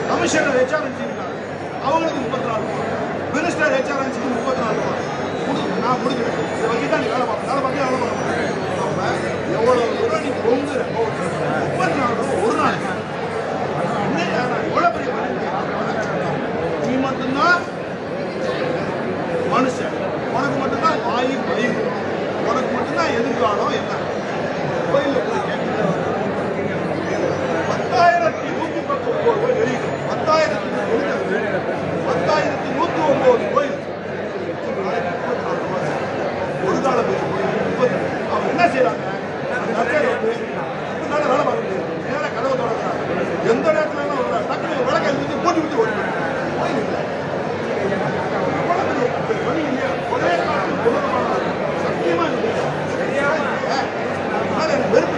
Commissioner HRNC இருக்காங்க, அவங்களுக்கு 34 ரூபா, மினிஸ்டர் ஹெச்ஆர்என்சிக்கு 34 ரூபா. நான் கொடுக்குறேன், இதை வச்சு தான் நீ வேலை பார்ப்பேன், வேலை பார்க்க வேலை பார்க்க முடியும். நம்ம எவ்வளோ தூரம் நீ பொங்குற 34 ரூபா ஒரு நாளைக்கு எவ்வளோ பெரிய நீ மட்டும்தான் மனுஷன், உனக்கு மட்டும்தான் வாயு பயிர், உனக்கு மட்டும்தான் எதிர்காலம். என்ன கோயிலில் போய் கேட்க 10,119 கோயில் எழுதி 10,109 கோயில் ஒரு கால கோயில். அவங்க என்ன செய்யறாங்க? வேலை பார்க்க முடியாது, நேரம் கதவை தொடங்குறாங்க. எந்த நேரத்துல டக்குனு விளக்க எழுதி போட்டு விட்டு ஓடி கோயில் இல்லை. ஒரே காலத்தில் சத்தியமா வெறுப்பு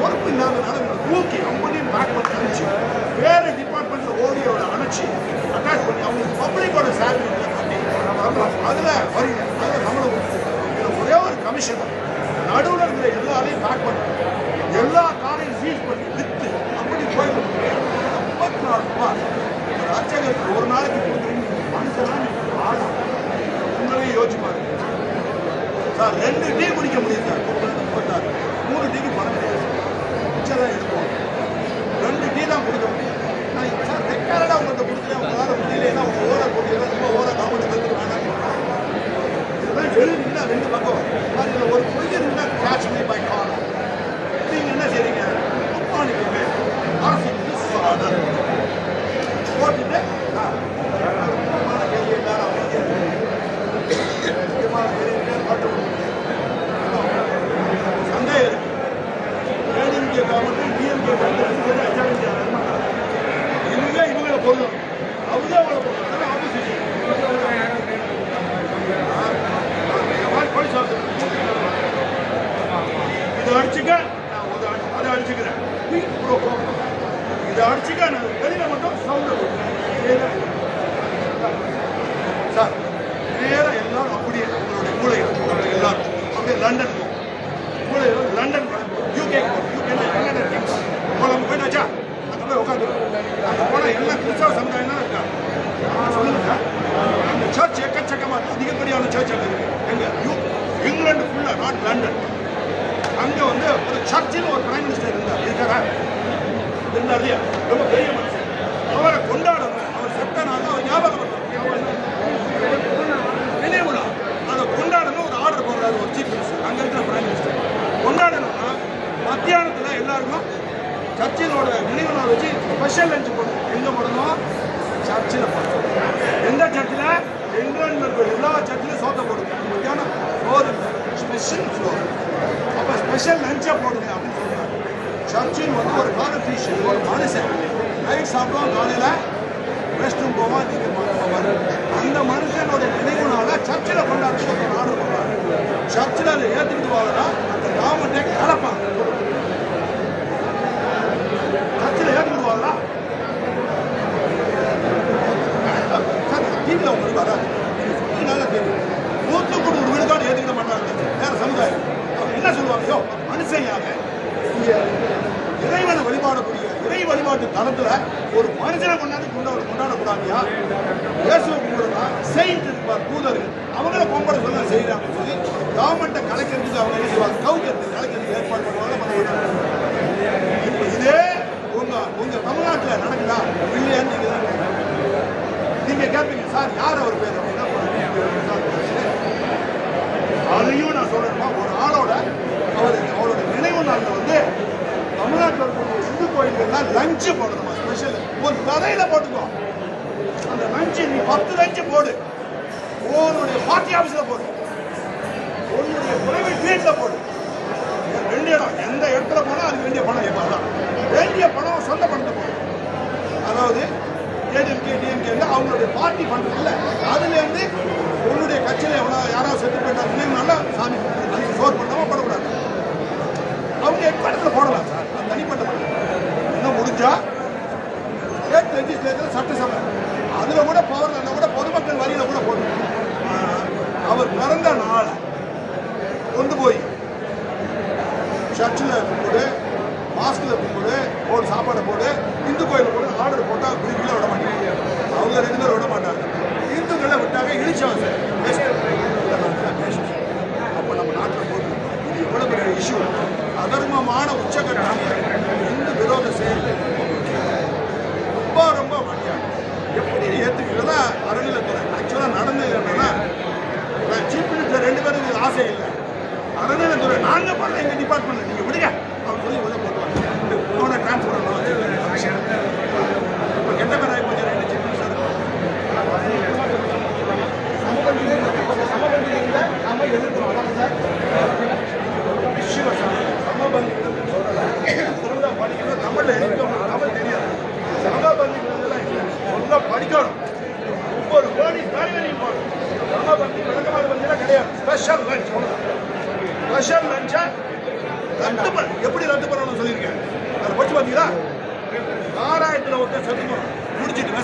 பொறுப்பு இல்லாதனால தூக்கி கம்பெனியும் பேக் பண்ணி அனுப்பிச்சு வேறு டிபார்ட்மெண்ட்ல ஓடியோட அனுப்பிச்சு அட்டாச் பண்ணி அவங்களுக்கு பப்ளிக்கோட சேலரி பண்ணி அதில் வரீங்க, அதில் சம்பளம் ஒரே ஒரு கமிஷனர் நடுவில் இருக்கிற எல்லாரையும் பேக் பண்ணி எல்லா காரையும் சீஸ் பண்ணி விற்று அப்படி போயிட்டு 54 ரூபா ஒரு அர்ச்சகருக்கு ஒரு நாளைக்கு கொடுக்குறீங்க. மனுஷனா ஆகும். உங்களையும் யோசிச்சு பாருங்க சார். 2 டீ குடிக்க முடியும் சார், 3 டீக்கு பணம் கிடையாது, மிச்சம் தான் எடுப்போம். 2 டீ தான் குடிக்க முடியும். நான் சார் ரெக்கார்டா உங்கள்கிட்ட கொடுக்குறேன், உங்களால் முடியலைன்னா உங்க ஓர போட்டியெல்லாம் ரொம்ப ஓர கவர்மெண்ட் தந்துட்டு வேணாம். இதெல்லாம் எழுதிங்கன்னா 2 பக்கம் அதில் ஒரு பொய் இருந்தா கேட்ச் மீ பை கால். நீங்கள் என்ன செய்றீங்க? அப்பானிக்குமே அரசு ஆர்டர் போட்டுட்டு முக்கியமான கேள்வி எல்லாரும் முக்கியமான கேள்வி பட்டு சந்தேகம் இருக்கு. ஏடிஎம்கே கவர்மெண்ட் டிஎம்கே இவங்க இவங்களை பொருளும் அவங்க அவங்கள பொருள் ஆப்போசிஷன் போலீஸ் ஆஃபீஸர் இதை அடிச்சுக்க, நான் அதை அடிச்சுக்கிறேன், இதை அடிச்சுக்க, நான் வெளியில மட்டும் சவுண்ட் சார். நேரம் எல்லாரும் அப்படியே உங்களுடைய மூளைகள் எல்லாரும் அப்படியே லண்டன் போகும், மூளைகள் லண்டன் யூகே போகலாம் போயிட்டாச்சா, அங்கே போய் உட்காந்துருக்கோம். அங்கே போனால் எல்லாம் கிறிஸ்தவ சமுதாயம் தான் இருக்கா. சொல்லுங்க சார், அந்த சர்ச் எக்கச்சக்கமாக அதிகப்படியான சர்ச் அங்கே இருக்கு. எங்க இங்கிலாந்து ஃபுல்லாக, நாட் லண்டன். அங்கே வந்து ஒரு சர்ச்சில் ஒரு பிரைம் மினிஸ்டர் இருக்காரா? இருந்தார் இல்லையா? ரொம்ப பெரிய மனுஷன். அவரை கொண்டாடணும், அவர் செத்த நாள் அவர் ஞாபகம் நினைவுனா அதை கொண்டாடணும். ஒரு ஆர்டர் போடுறாரு ஒரு சீஃப் மினிஸ்டர், அங்கே இருக்கிற பிரைம் மினிஸ்டர். கொண்டாடணும்னா மத்தியானத்தில் எல்லாருக்கும் சர்ச்சினோட நினைவு நாள் வச்சு ஸ்பெஷல் லஞ்ச் போடணும். எங்கே போடணும்? சர்ச்சில் போடணும். எந்த சர்ச்சில்? இங்கிலாண்டில் இருக்கிற எல்லா சர்ச்சிலும் சோத்தை போடுங்க. மத்தியானம் ஃப்ளோர் ஸ்பெஷல் ஃப்ளோர், அப்போ ஸ்பெஷல் லஞ்சை போடுங்க அப்படின்னு சொல்கிறாங்க. சர்ச்சின் வந்து ஒரு கான்ஸ்டிடியூஷன், ஒரு மனுஷன் நைட் சாப்பிடுவோம், காலையில் ரெஸ்ட் ரூம் போவான், நீங்கள் போவார். அந்த மனுஷனோட நினைவு நாளை சர்ச்சில் கொண்டாடுறது ஒரு ஆர்டர் பண்ணுறாங்க. சர்ச்சில் அதை ஏற்றுக்கிட்டு வாங்கன்னா அந்த கவர்மெண்ட்டே கலப்பாங்க. சர்ச்சில் ஏற்றுக்கிட்டு வாங்களா சார்? டிவியில் உங்களுக்கு வராது, நல்லா தெரியும். 100 விழுக்காடு ஏற்றுக்கிட மாட்டாங்க வேற சமுதாயம். அவங்க என்ன சொல்லுவாங்க? யோ மனுஷையாக இறைவனை வழிபாடக்கூடிய இறை வழிபாட்டு தளத்துல ஒரு மனுஷனை கொண்டாடக்கூடாதியா? இயேசுவை கும்பிடுறா, செயின்ட் இருப்பார், தூதர்கள், அவங்கள கும்பிட சொல்ல செய்யறாங்க சொல்லி கவர்மெண்ட்டை கலைக்கிறதுக்கு அவங்க என்ன செய்வாங்க? கவுக்கிறதுக்கு கலைக்கிறதுக்கு ஏற்பாடு பண்ணுவாங்க. இப்போ இதே உங்க தமிழ்நாட்டில் நடக்குதா இல்லையான்னு நீங்க கேட்பீங்க. சார் யார் அவர் பேர் அப்படின்னா அதையும் நான் சொல்றேன். ஒரு ஆளோட அவரோட நினைவு நாளில் வந்து தமிழ்நாட்டில் இருக்கக்கூடிய இந்து கோயில்கள்லாம் லஞ்சு போடணுமா? ஸ்பெஷல் ஒரு கதையில போட்டுக்கோ. அந்த லஞ்சு நீ 10 லஞ்சு போடு, உன்னுடைய பார்ட்டி ஆஃபீஸில் போடு, உன்னுடைய பிரைவேட் வீட்டில் போடு. 2 இடம், எந்த இடத்துல போனால் அதுக்கு வேண்டிய பணம் எப்பதான் வேண்டிய பணம் சொந்த பணத்தை போடு. அதாவது ஏடிஎம்கே டிஎம்கே அவங்களுடைய பார்ட்டி ஃபண்ட் இல்லை, அதுலேருந்து உன்னுடைய கட்சியில் எவ்வளோ யாராவது செத்து போயிட்டாங்க நினைவுனால சாமி அதுக்கு ஸ்டோர் பண்ணாமல் போடக்கூடாது. அவங்க ஹெட்குவார்ட்டர்ல போடலாம் சார், தனிப்பட்ட என்ன முடிஞ்சா ஸ்டேட் லெஜிஸ்லேச்சர் சட்டசபை அதில் கூட பவர் இருந்தால் கூட பொதுமக்கள் வரியில் கூட போடணும். அவர் பிறந்த நாளை கொண்டு போய் சர்ச்சில் கூட மாஸ்கில் இருக்கும்போது போடு சாப்பாடை போடு, இந்து கோயிலில் போடு ஆர்டர் போட்டால் பிரிவில் விட மாட்டாங்க. அவங்க 2 பேரும் விட மாட்டாங்க. இந்துக்களை விட்டாங்க இழிச்சவன் சார். அப்போ நம்ம நாட்டில் போது இது எவ்வளோ பெரிய இஷ்யூ. அதர்மமான உச்சகட்டம் இந்து விரோத செயல் ரொம்ப ரொம்ப மாட்டியாங்க. எப்படி ஏற்றுக்கிறதா அறநிலைத்துறை ஆக்சுவலாக நடந்தது என்னன்னா, சீஃப் மினிஸ்டர் 2 பேருக்கு ஆசை இல்லை. அறநிலைத்துறை நாங்கள் பண்ண எங்கள் டிபார்ட்மெண்ட் நீங்கள் விடுங்க அவங்க சொல்லி உள்ள போட்டுவாங்க. அவனை டிரான்ஸ்ஃபர் பண்ணணும். இப்போ கெட்ட பேர் ஆகி போச்சு 2 சீஃப் மினிஸ்டர். படிக்கணும் தமிழ்ல தமிழ் தெரியாது. சமபந்திலாம் இல்லை, ஒழுங்காக படிக்கணும். ஒவ்வொரு கோடி காய்கறியும் போகணும். சமபந்தி விளக்கமான பந்திலாம் கிடையாது. ஸ்பெஷல் லஞ்ச் ஸ்பெஷல் லஞ்சை ரத்து பண்ண எப்படி ரத்து பண்ணணும்னு சொல்லியிருக்கேன். அதை படிச்சு பார்த்தீங்களா? 6000 ஒருத்தர் செத்து போகணும் முடிச்சுட்டு